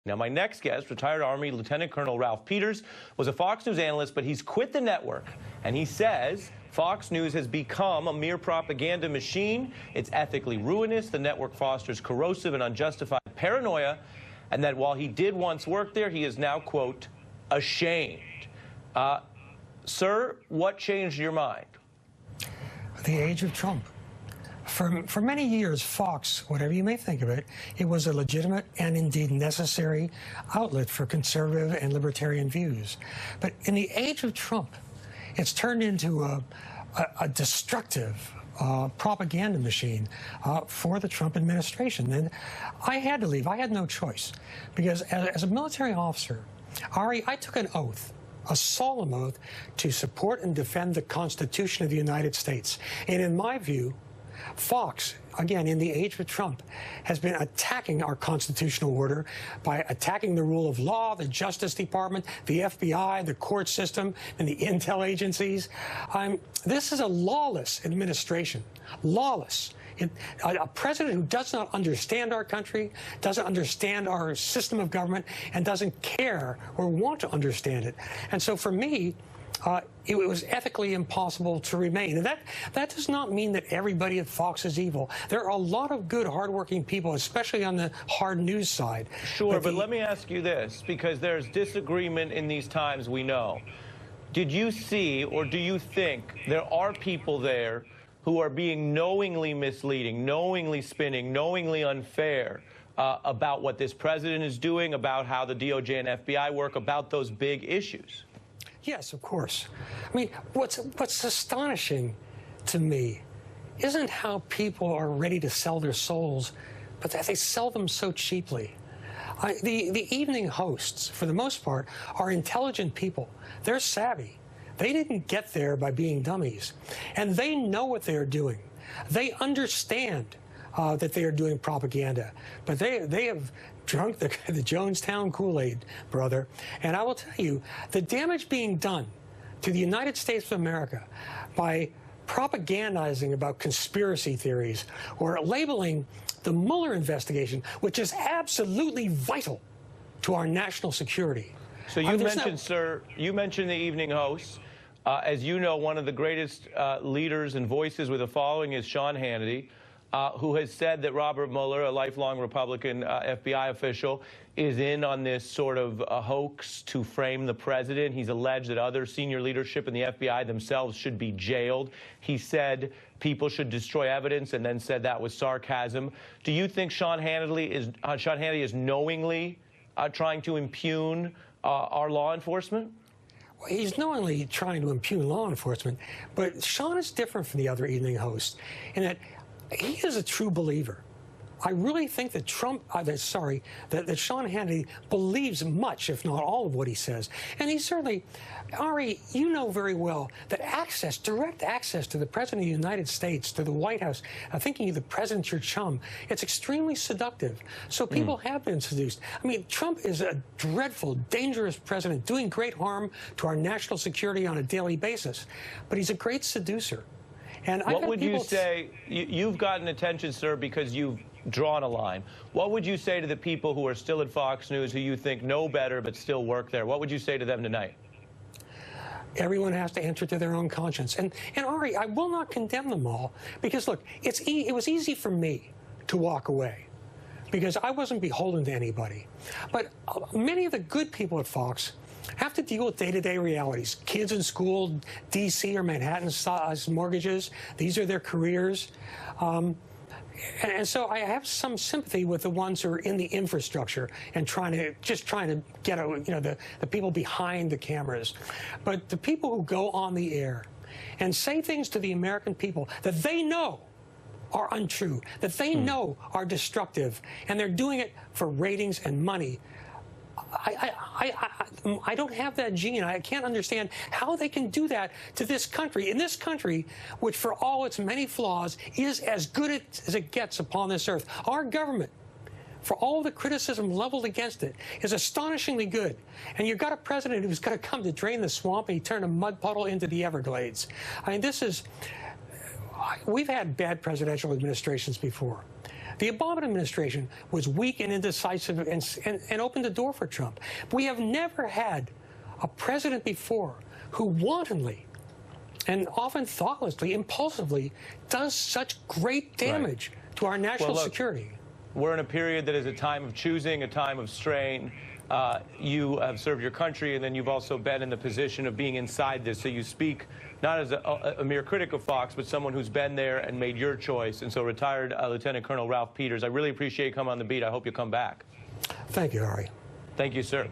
Now, my next guest, retired Army Lieutenant Colonel Ralph Peters, was a Fox News analyst, but he's quit the network. And he says Fox News has become a mere propaganda machine. It's ethically ruinous. The network fosters corrosive and unjustified paranoia. And that while he did once work there, he is now, quote, ashamed. Sir, what changed your mind? The age of Trump. For many years, Fox, whatever you may think of it, it was a legitimate and indeed necessary outlet for conservative and libertarian views. But in the age of Trump, it's turned into a destructive propaganda machine for the Trump administration. And I had to leave. I had no choice. Because as a military officer, Ari, I took an oath, a solemn oath, to support and defend the Constitution of the United States. And in my view, Fox, again, in the age of Trump, has been attacking our constitutional order by attacking the rule of law, the Justice Department, the FBI, the court system, and the intel agencies. This is a lawless administration, lawless. A president who does not understand our country, doesn't understand our system of government, and doesn't care or want to understand it. And so for me, it was ethically impossible to remain. And that does not mean that everybody at Fox is evil. There are a lot of good, hardworking people, especially on the hard news side. Sure, but let me ask you this, because there's disagreement in these times, we know. Did you see, or do you think there are people there who are being knowingly misleading, knowingly spinning, knowingly unfair about what this president is doing, about how the DOJ and FBI work, about those big issues? Yes, of course. I mean, what's astonishing to me isn't how people are ready to sell their souls, but that they sell them so cheaply. The evening hosts, for the most part, are intelligent people. They're savvy. They didn't get there by being dummies. And they know what they're doing. They understand that they are doing propaganda. But they have drunk the Jonestown Kool-Aid, brother. And I will tell you, the damage being done to the United States of America by propagandizing about conspiracy theories or labeling the Mueller investigation, which is absolutely vital to our national security. So you mentioned, sir, you mentioned the evening hosts. As you know, one of the greatest leaders and voices with a following is Sean Hannity, who has said that Robert Mueller, a lifelong Republican FBI official, is in on this sort of hoax to frame the president. He's alleged that other senior leadership in the FBI themselves should be jailed. He said people should destroy evidence and then said that was sarcasm. Do you think Sean Hannity is knowingly trying to impugn our law enforcement? Well, he's knowingly trying to impugn law enforcement, but Sean is different from the other evening hosts in that he is a true believer. I really think that that Sean Hannity believes much, if not all, of what he says. And he certainly, Ari, you know very well that direct access to the President of the United States, to the White House, thinking the President's your chum, it's extremely seductive. So people have been seduced. I mean, Trump is a dreadful, dangerous president, doing great harm to our national security on a daily basis. But he's a great seducer. And what would you say? You've gotten attention, sir, because you've drawn a line. What would you say to the people who are still at Fox News, who you think know better but still work there? What would you say to them tonight? Everyone has to answer to their own conscience. And Ari, I will not condemn them all, because, look, it was easy for me to walk away because I wasn't beholden to anybody. But many of the good people at Fox have to deal with day-to-day realities. Kids in school, D.C. or Manhattan-sized mortgages. These are their careers. And so I have some sympathy with the ones who are in the infrastructure and trying to get the people behind the cameras. But the people who go on the air and say things to the American people that they know are untrue, that they know are destructive, and they're doing it for ratings and money, I don't have that gene. I can't understand how they can do that to this country. In this country, which for all its many flaws is as good as it gets upon this earth. Our government, for all the criticism leveled against it, is astonishingly good. And you've got a president who's going to come to drain the swamp, and he turned a mud puddle into the Everglades. I mean, we've had bad presidential administrations before. The Obama administration was weak and indecisive and opened the door for Trump. We have never had a president before who wantonly and often thoughtlessly, impulsively, does such great damage to our national security. We're in a period that is a time of choosing, a time of strain. You have served your country, and then you've also been in the position of being inside this. So you speak not as a mere critic of Fox, but someone who's been there and made your choice. And so retired Lieutenant Colonel Ralph Peters, I really appreciate you coming on The Beat. I hope you'll come back. Thank you, Ari. Thank you, sir.